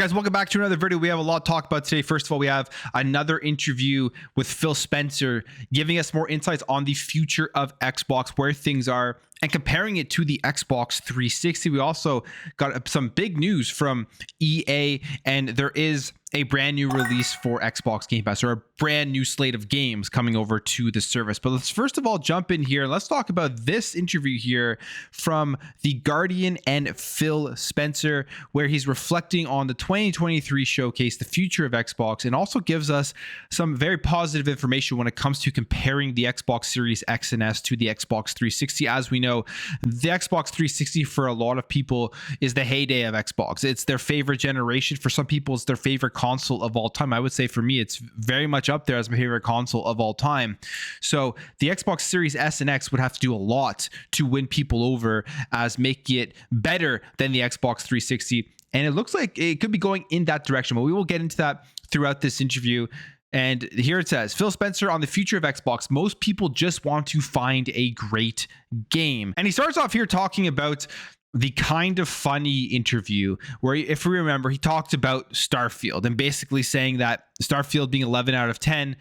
All right, guys, welcome back to another video. We have a lot to talk about today. First of all, we have another interview with Phil Spencer giving us more insights on the future of Xbox, where things are, and comparing it to the Xbox 360. We also got some big news from EA, and there is a brand new release for Xbox Game Pass, or a brand new slate of games coming over to the service. But let's first of all jump in here and let's talk about this interview here from The Guardian and Phil Spencer, where he's reflecting on the 2023 showcase, the future of Xbox, and also gives us some very positive information when it comes to comparing the Xbox Series X and S to the Xbox 360. As we know, the Xbox 360 for a lot of people is the heyday of Xbox. It's their favorite generation. For some people, it's their favorite console of all time. I would say for me, it's very much up there as my favorite console of all time. So the Xbox Series S and X would have to do a lot to win people over, as making it better than the Xbox 360. And it looks like it could be going in that direction, but we will get into that throughout this interview. And here it says, Phil Spencer on the future of Xbox. Most people just want to find a great game. And he starts off here talking about the kind of funny interview where, if we remember, he talked about Starfield and basically saying that Starfield being 11 out of 10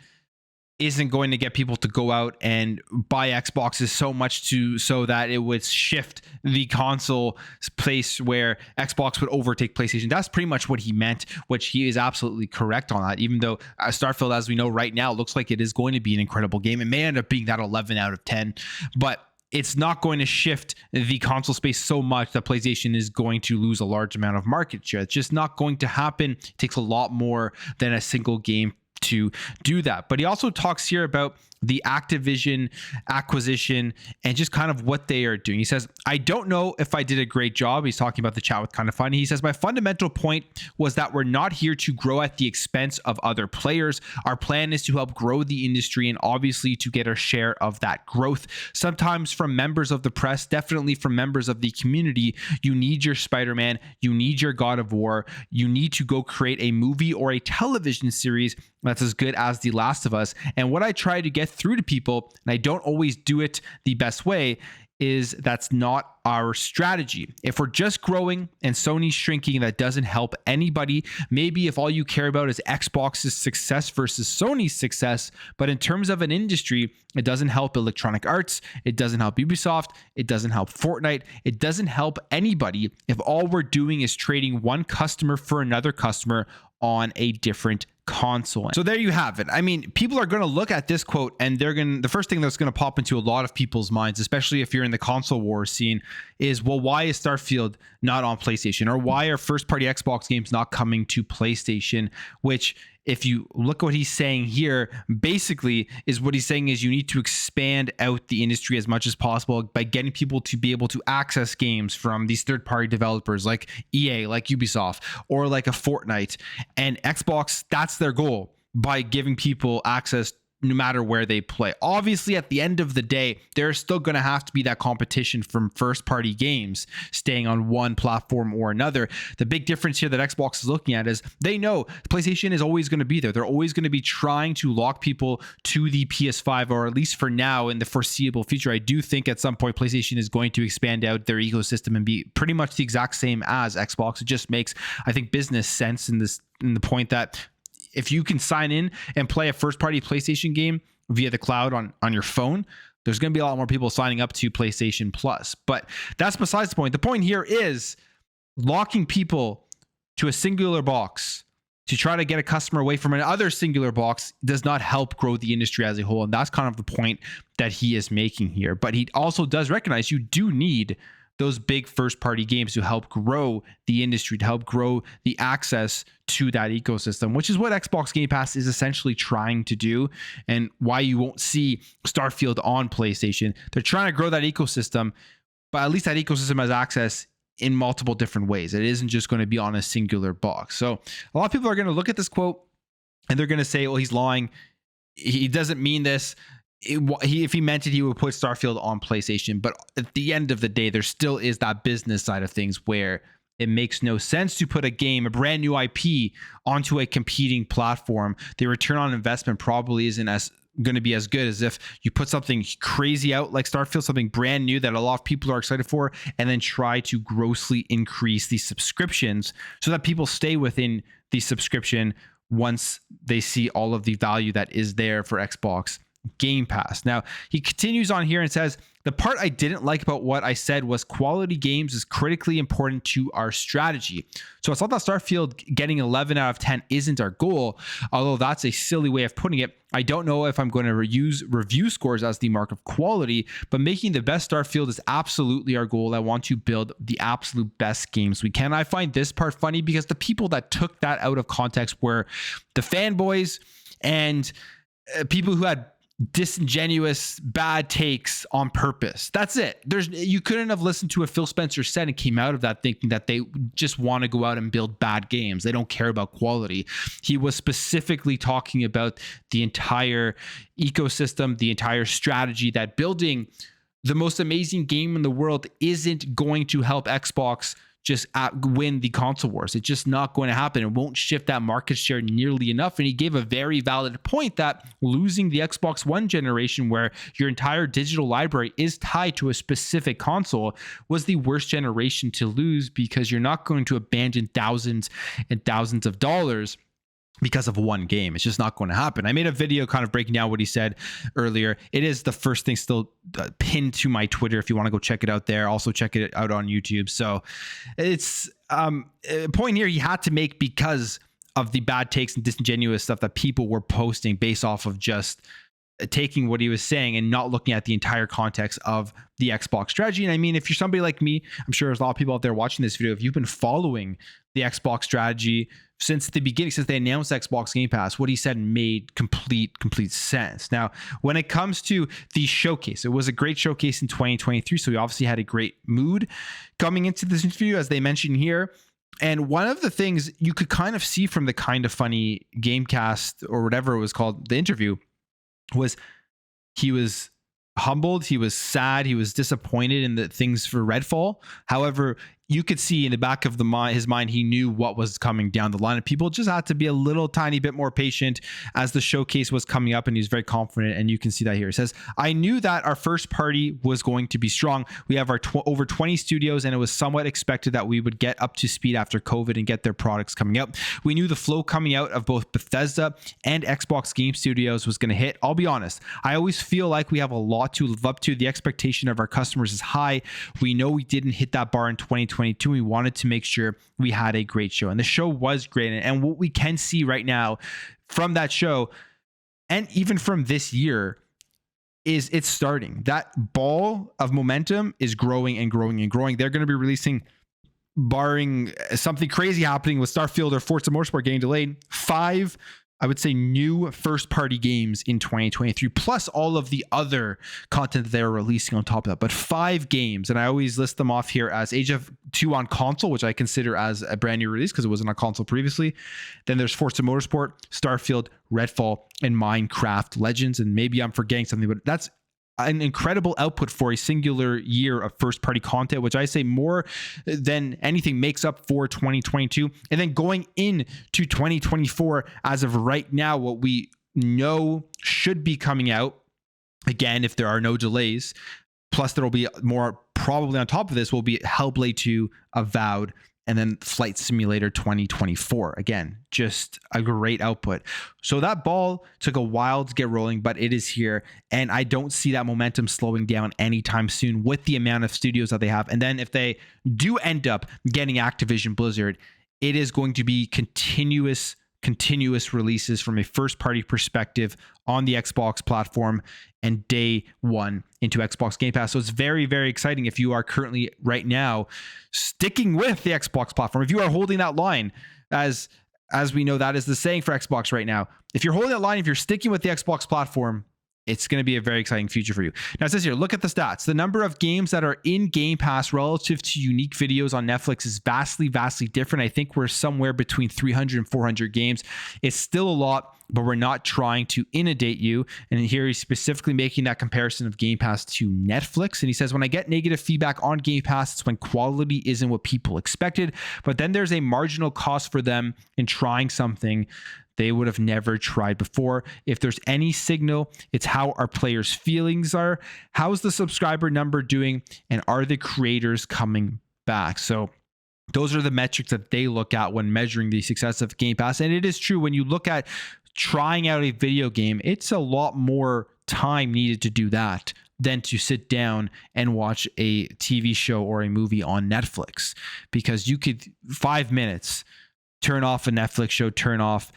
isn't going to get people to go out and buy Xboxes so much so that it would shift the console place where Xbox would overtake PlayStation. That's pretty much what he meant, which he is absolutely correct on that, even though Starfield, as we know right now, looks like it is going to be an incredible game. It may end up being that 11 out of 10, but it's not going to shift the console space so much that PlayStation is going to lose a large amount of market share. It's just not going to happen. It takes a lot more than a single game to do that. But he also talks here about the Activision acquisition and just kind of what they are doing. He says, I don't know if I did a great job. He's talking about the chat with Kind of Funny. He says, my fundamental point was that we're not here to grow at the expense of other players. Our plan is to help grow the industry and obviously to get our share of that growth. Sometimes from members of the press, definitely from members of the community, you need your Spider-Man, you need your God of War, you need to go create a movie or a television series that's as good as The Last of Us. And what I try to get through to people, and I don't always do it the best way, is that's not our strategy. If we're just growing and Sony's shrinking, that doesn't help anybody. Maybe if all you care about is Xbox's success versus Sony's success, but in terms of an industry, it doesn't help Electronic Arts, it doesn't help Ubisoft, it doesn't help Fortnite, it doesn't help anybody if all we're doing is trading one customer for another customer on a different console. So there you have it. I mean, people are going to look at this quote and the first thing that's going to pop into a lot of people's minds, especially if you're in the console war scene, is, well, why is Starfield not on PlayStation? Or why are first party Xbox games not coming to PlayStation? Which, if you look at what he's saying here, basically is what he's saying is you need to expand out the industry as much as possible by getting people to be able to access games from these third-party developers like EA, like Ubisoft, or like a Fortnite. And Xbox, that's their goal, by giving people access no matter where they play. Obviously, at the end of the day, there's still going to have to be that competition from first-party games staying on one platform or another. The big difference here that Xbox is looking at is they know PlayStation is always going to be there. They're always going to be trying to lock people to the PS5, or at least for now in the foreseeable future. I do think at some point PlayStation is going to expand out their ecosystem and be pretty much the exact same as Xbox. It just makes, I think, business sense in the point that if you can sign in and play a first-party PlayStation game via the cloud on your phone, there's going to be a lot more people signing up to PlayStation Plus. But that's besides the point. The point here is locking people to a singular box to try to get a customer away from another singular box does not help grow the industry as a whole. And that's kind of the point that he is making here. But he also does recognize you do need those big first-party games to help grow the industry, to help grow the access to that ecosystem, which is what Xbox Game Pass is essentially trying to do, and why you won't see Starfield on PlayStation. They're trying to grow that ecosystem, but at least that ecosystem has access in multiple different ways. It isn't just going to be on a singular box. So a lot of people are going to look at this quote and they're going to say, well, he's lying. He doesn't mean this. If he meant it, he would put Starfield on PlayStation. But at the end of the day, there still is that business side of things where it makes no sense to put a brand new IP onto a competing platform. The return on investment probably isn't as going to be as good as if you put something crazy out like Starfield, something brand new that a lot of people are excited for, and then try to grossly increase the subscriptions so that people stay within the subscription once they see all of the value that is there for Xbox Game Pass. Now, he continues on here and says, the part I didn't like about what I said was quality games is critically important to our strategy. So it's not that Starfield getting 11 out of 10 isn't our goal, although that's a silly way of putting it. I don't know if I'm going to use review scores as the mark of quality, but making the best Starfield is absolutely our goal. I want to build the absolute best games we can. I find this part funny because the people that took that out of context were the fanboys and people who had disingenuous bad takes on purpose. That's it. You couldn't have listened to what Phil Spencer said and came out of that thinking that they just want to go out and build bad games. They don't care about quality. He was specifically talking about the entire ecosystem, the entire strategy, that building the most amazing game in the world isn't going to help Xbox just win the console wars. It's just not going to happen. It won't shift that market share nearly enough. And he gave a very valid point that losing the Xbox One generation, where your entire digital library is tied to a specific console, was the worst generation to lose, because you're not going to abandon thousands and thousands of dollars because of one game. It's just not going to happen. I made a video kind of breaking down what he said earlier. It is the first thing still pinned to my Twitter if you want to go check it out there. Also check it out on YouTube. So it's a point here he had to make because of the bad takes and disingenuous stuff that people were posting based off of just taking what he was saying and not looking at the entire context of the Xbox strategy. And I mean, if you're somebody like me, I'm sure there's a lot of people out there watching this video. If you've been following the Xbox strategy since the beginning, since they announced Xbox Game Pass, what he said made complete sense. Now, when it comes to the showcase, it was a great showcase in 2023. So we obviously had a great mood coming into this interview, as they mentioned here. And one of the things you could kind of see from the Kind of Funny Gamecast, or whatever it was called, the interview, was he was humbled, he was sad, he was disappointed in the things for Redfall. However, you could see in the back of his mind, he knew what was coming down the line, and people just had to be a little tiny bit more patient as the showcase was coming up, and he was very confident, and you can see that here. It says, I knew that our first party was going to be strong. We have our over 20 studios, and it was somewhat expected that we would get up to speed after COVID and get their products coming out. We knew the flow coming out of both Bethesda and Xbox Game Studios was going to hit. I'll be honest, I always feel like we have a lot to live up to. The expectation of our customers is high. We know we didn't hit that bar in 2022. We wanted to make sure we had a great show, and the show was great. And what we can see right now from that show, and even from this year, is it's starting. That ball of momentum is growing and growing and growing. They're going to be releasing, barring something crazy happening with Starfield or Forza Motorsport getting delayed, 5, I would say, new first-party games in 2023, plus all of the other content that they're releasing on top of that. But 5 games, and I always list them off here as Age of 2 on console, which I consider as a brand new release because it wasn't on console previously. Then there's Forza Motorsport, Starfield, Redfall, and Minecraft Legends. And maybe I'm forgetting something, but that's an incredible output for a singular year of first-party content, which I say more than anything makes up for 2022. And then going into 2024, as of right now, what we know should be coming out, again, if there are no delays, plus there will be more probably on top of this, will be Hellblade 2, Avowed, and then Flight Simulator 2024. Again, just a great output. So that ball took a while to get rolling, but it is here. And I don't see that momentum slowing down anytime soon with the amount of studios that they have. And then if they do end up getting Activision Blizzard, it is going to be continuous releases from a first party perspective on the Xbox platform and day one into Xbox Game Pass. So it's very, very exciting if you are currently right now sticking with the Xbox platform. If you are holding that line, as we know, that is the saying for Xbox right now. If you're holding that line, if you're sticking with the Xbox platform, it's going to be a very exciting future for you. Now it says here, look at the stats. The number of games that are in Game Pass relative to unique videos on Netflix is vastly different. I think we're somewhere between 300 and 400 games. It's still a lot, but we're not trying to inundate you. And here he's specifically making that comparison of Game Pass to Netflix. And he says, when I get negative feedback on Game Pass, it's when quality isn't what people expected, but then there's a marginal cost for them in trying something they would have never tried before. If there's any signal, it's how our players' feelings are. How's the subscriber number doing? And are the creators coming back? So those are the metrics that they look at when measuring the success of Game Pass. And it is true, when you look at trying out a video game, it's a lot more time needed to do that than to sit down and watch a TV show or a movie on Netflix, because you could 5 minutes turn off a Netflix show, turn off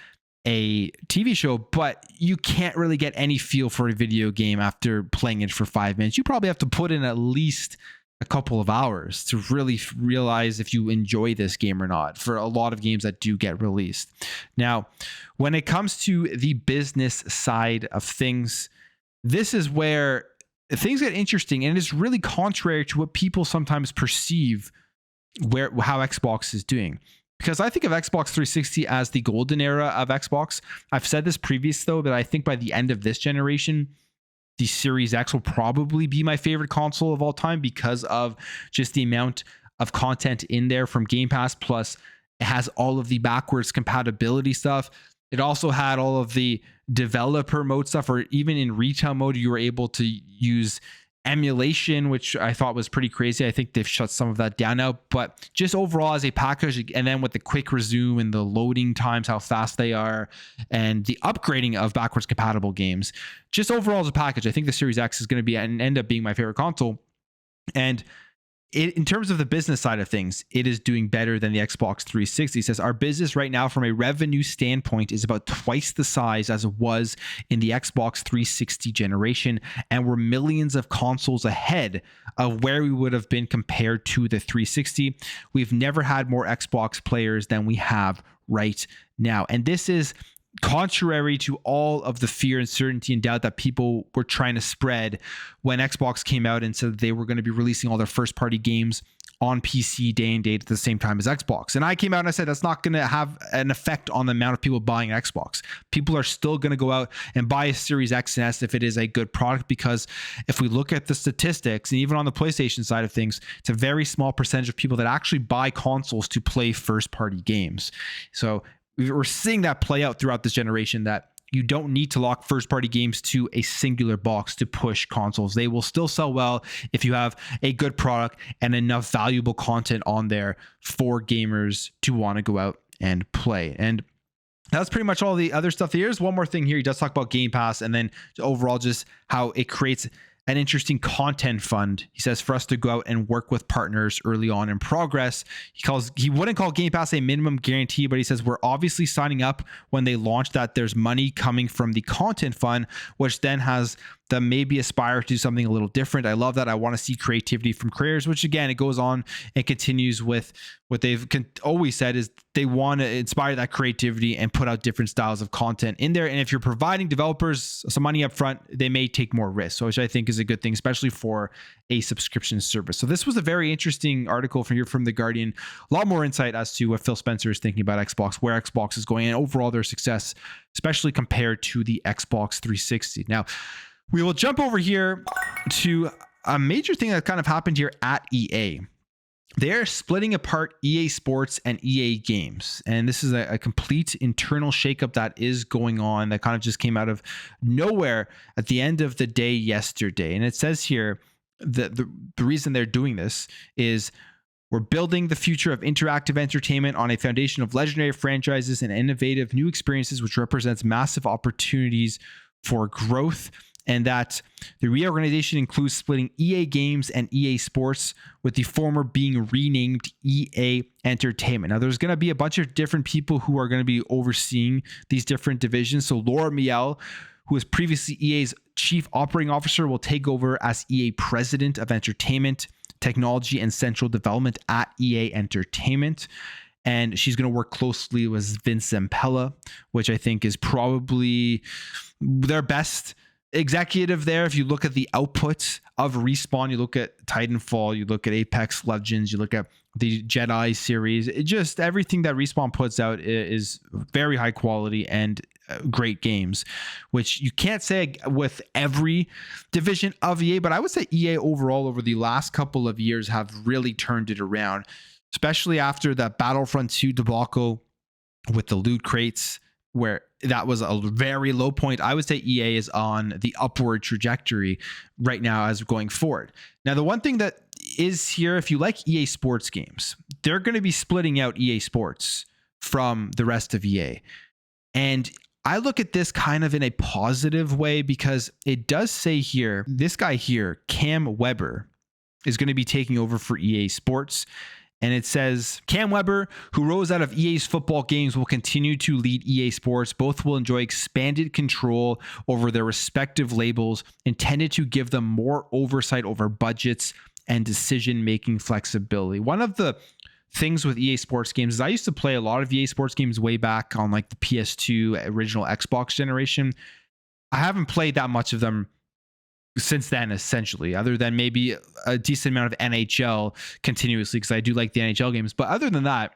a TV show, but you can't really get any feel for a video game after playing it for 5 minutes. You probably have to put in at least a couple of hours to really realize if you enjoy this game or not, for a lot of games that do get released. Now, when it comes to the business side of things, this is where things get interesting, and it's really contrary to what people sometimes perceive how Xbox is doing. Because I think of Xbox 360 as the golden era of Xbox. I've said this previous though, that I think by the end of this generation, the Series X will probably be my favorite console of all time, because of just the amount of content in there from Game Pass. Plus, it has all of the backwards compatibility stuff. It also had all of the developer mode stuff, or even in retail mode, you were able to use emulation, which I thought was pretty crazy. I think they've shut some of that down now, but just overall as a package, and then with the quick resume and the loading times, how fast they are, and the upgrading of backwards compatible games, just overall as a package, I think the Series X is going to be and end up being my favorite console. And in terms of the business side of things, it is doing better than the Xbox 360. It says our business right now from a revenue standpoint is about twice the size as it was in the Xbox 360 generation, and we're millions of consoles ahead of where we would have been compared to the 360. We've never had more Xbox players than we have right now. And this is contrary to all of the fear, uncertainty, and doubt that people were trying to spread when Xbox came out and said they were going to be releasing all their first-party games on PC day and date at the same time as Xbox. And I came out and I said that's not going to have an effect on the amount of people buying an Xbox. People are still going to go out and buy a Series X and S if it is a good product, because if we look at the statistics, and even on the PlayStation side of things, it's a very small percentage of people that actually buy consoles to play first-party games. So we're seeing that play out throughout this generation, that you don't need to lock first-party games to a singular box to push consoles. They will still sell well if you have a good product and enough valuable content on there for gamers to want to go out and play. And that's pretty much all the other stuff. Here's one more thing here. He does talk about Game Pass, and then overall just how it creates an interesting content fund. He says for us to go out and work with partners early on in progress. He wouldn't call Game Pass a minimum guarantee, but he says we're obviously signing up when they launch that there's money coming from the content fund, which then has them maybe aspire to do something a little different. I love that. I want to see creativity from creators, which again, it goes on and continues with what they've always said is they want to inspire that creativity and put out different styles of content in there. And if you're providing developers some money up front, they may take more risks, which I think is a good thing, especially for a subscription service. So this was a very interesting article from The Guardian. A lot more insight as to what Phil Spencer is thinking about Xbox, where Xbox is going, and overall their success, especially compared to the Xbox 360. Now, we will jump over here to a major thing that kind of happened here at EA. They're splitting apart EA Sports and EA Games. And this is a complete internal shakeup that is going on that kind of just came out of nowhere at the end of the day yesterday. And it says here that the reason they're doing this is we're building the future of interactive entertainment on a foundation of legendary franchises and innovative new experiences, which represents massive opportunities for growth. And that the reorganization includes splitting EA Games and EA Sports, with the former being renamed EA Entertainment. Now, there's going to be a bunch of different people who are going to be overseeing these different divisions. So Laura Miele, who was previously EA's Chief Operating Officer, will take over as EA President of Entertainment, Technology, and Central Development at EA Entertainment. And she's going to work closely with Vince Zampella, which I think is probably their best executive there. If you look at the output of Respawn, you look at Titanfall, you look at Apex Legends, you look at the Jedi series, just everything that Respawn puts out is very high quality and great games, which you can't say with every division of EA, but I would say EA overall over the last couple of years have really turned it around, especially after that Battlefront 2 debacle with the loot crates. where that was a very low point. I would say EA is on the upward trajectory right now as going forward. Now, the one thing that is here, if you like EA Sports games, they're going to be splitting out EA Sports from the rest of EA. And I look at this kind of in a positive way because it does say here, this guy here, Cam Weber, is going to be taking over for EA Sports. And it says, Cam Weber, who rose out of EA's football games, will continue to lead EA Sports. Both will enjoy expanded control over their respective labels, intended to give them more oversight over budgets and decision-making flexibility. One of the things with EA Sports games is I used to play a lot of EA Sports games way back on like the PS2 original Xbox generation. I haven't played that much of them since then, essentially, other than maybe a decent amount of NHL continuously, because I do like the NHL games. But other than that,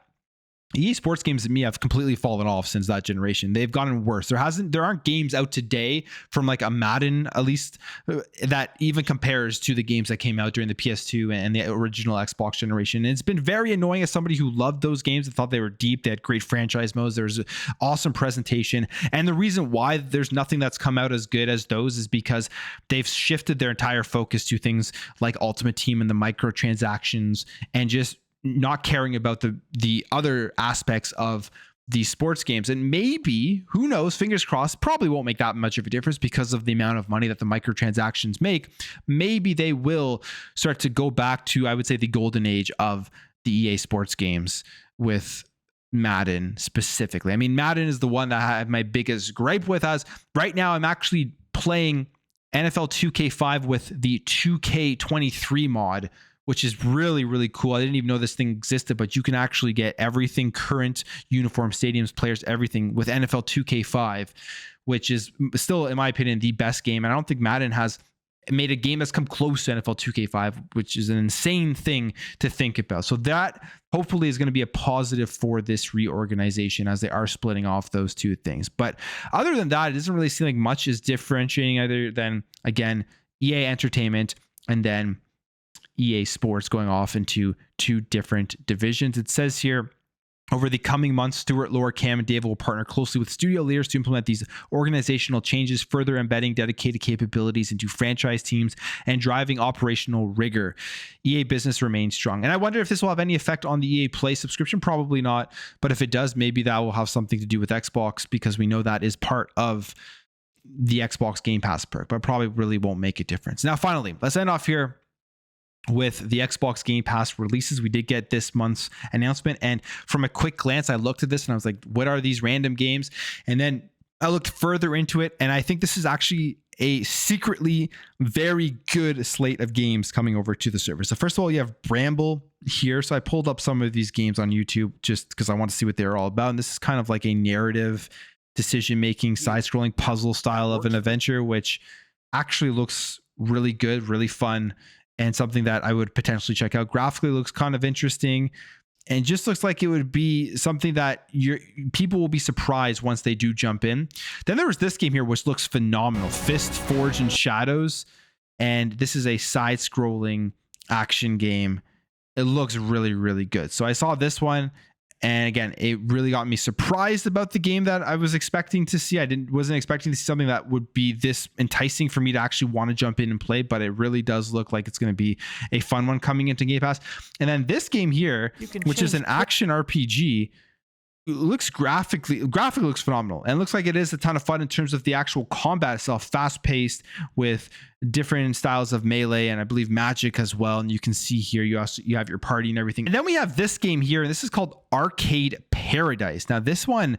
EA Sports games to me have completely fallen off since that generation. They've gotten worse. There aren't games out today from like a Madden, at least, that even compares to the games that came out during the PS2 and the original Xbox generation. And it's been very annoying as somebody who loved those games and thought they were deep. They had great franchise modes. There's awesome presentation. And the reason why there's nothing that's come out as good as those is because they've shifted their entire focus to things like Ultimate Team and the microtransactions and just not caring about the other aspects of these sports games. And maybe, who knows, fingers crossed, probably won't make that much of a difference because of the amount of money that the microtransactions make. Maybe they will start to go back to, I would say, the golden age of the EA Sports games with Madden specifically. I mean, Madden is the one that I have my biggest gripe with, as right now I'm actually playing NFL 2K5 with the 2K23 mod, which is really, really cool. I didn't even know this thing existed, but you can actually get everything, current uniform, stadiums, players, everything with NFL 2K5, which is still, in my opinion, the best game. And I don't think Madden has made a game that's come close to NFL 2K5, which is an insane thing to think about. So that hopefully is going to be a positive for this reorganization as they are splitting off those two things. But other than that, it doesn't really seem like much is differentiating other than, again, EA Entertainment and then EA Sports going off into two different divisions. It says here, over the coming months, Stuart, Laura, Cam, and David will partner closely with studio leaders to implement these organizational changes, further embedding dedicated capabilities into franchise teams and driving operational rigor. EA business remains strong. And I wonder if this will have any effect on the EA Play subscription. Probably not. But if it does, maybe that will have something to do with Xbox, because we know that is part of the Xbox Game Pass perk, but probably really won't make a difference. Now, finally, let's end off here with the Xbox Game Pass releases. We did get this month's announcement, and from a quick glance, I looked at this and I was like, what are these random games? And then I looked further into it, and I think this is actually a secretly very good slate of games coming over to the server. So first of all, you have Bramble here. So I pulled up some of these games on YouTube just because I want to see what they're all about. And this is kind of like a narrative, decision-making, side-scrolling puzzle style of an adventure, which actually looks really good, really fun, and something that I would potentially check out. Graphically looks kind of interesting, and just looks like it would be something that people will be surprised once they do jump in. Then there was this game here, which looks phenomenal, Fist Forged in Shadows, and this is a side-scrolling action game. It looks really, really good. So I saw this one, and again, it really got me surprised about the game that I was expecting to see. Wasn't expecting to see something that would be this enticing for me to actually want to jump in and play, but it really does look like it's going to be a fun one coming into Game Pass. And then this game here, which is an action RPG, graphically looks phenomenal, and looks like it is a ton of fun in terms of the actual combat itself, fast paced with different styles of melee and I believe magic as well. And you can see here you have your party and everything. And then we have this game here, and this is called Arcade Paradise. Now this one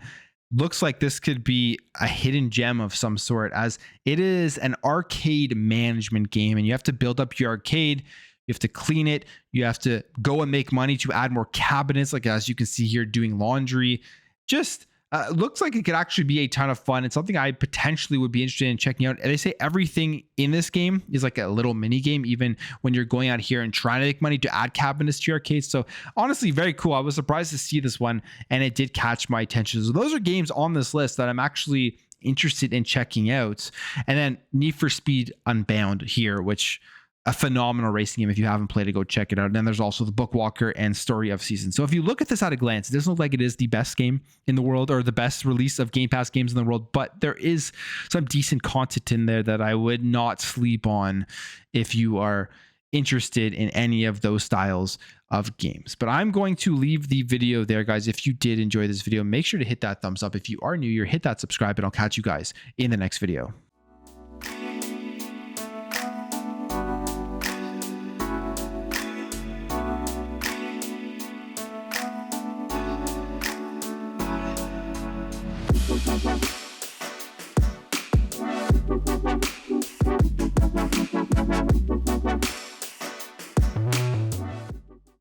looks like this could be a hidden gem of some sort, as it is an arcade management game, and you have to build up your arcade. You have to clean it. You have to go and make money to add more cabinets, like as you can see here, doing laundry. Just looks like it could actually be a ton of fun. It's something I potentially would be interested in checking out. And they say everything in this game is like a little mini game, even when you're going out here and trying to make money to add cabinets to your arcade. So honestly, very cool. I was surprised to see this one, and it did catch my attention. So those are games on this list that I'm actually interested in checking out. And then Need for Speed Unbound here, which a phenomenal racing game. If you haven't played it, go check it out. And then there's also the Bookwalker and Story of Seasons. So if you look at this at a glance, it doesn't look like it is the best game in the world or the best release of Game Pass games in the world, but there is some decent content in there that I would not sleep on if you are interested in any of those styles of games. But I'm going to leave the video there, guys. If you did enjoy this video, make sure to hit that thumbs up. If you are new here, hit that subscribe, and I'll catch you guys in the next video.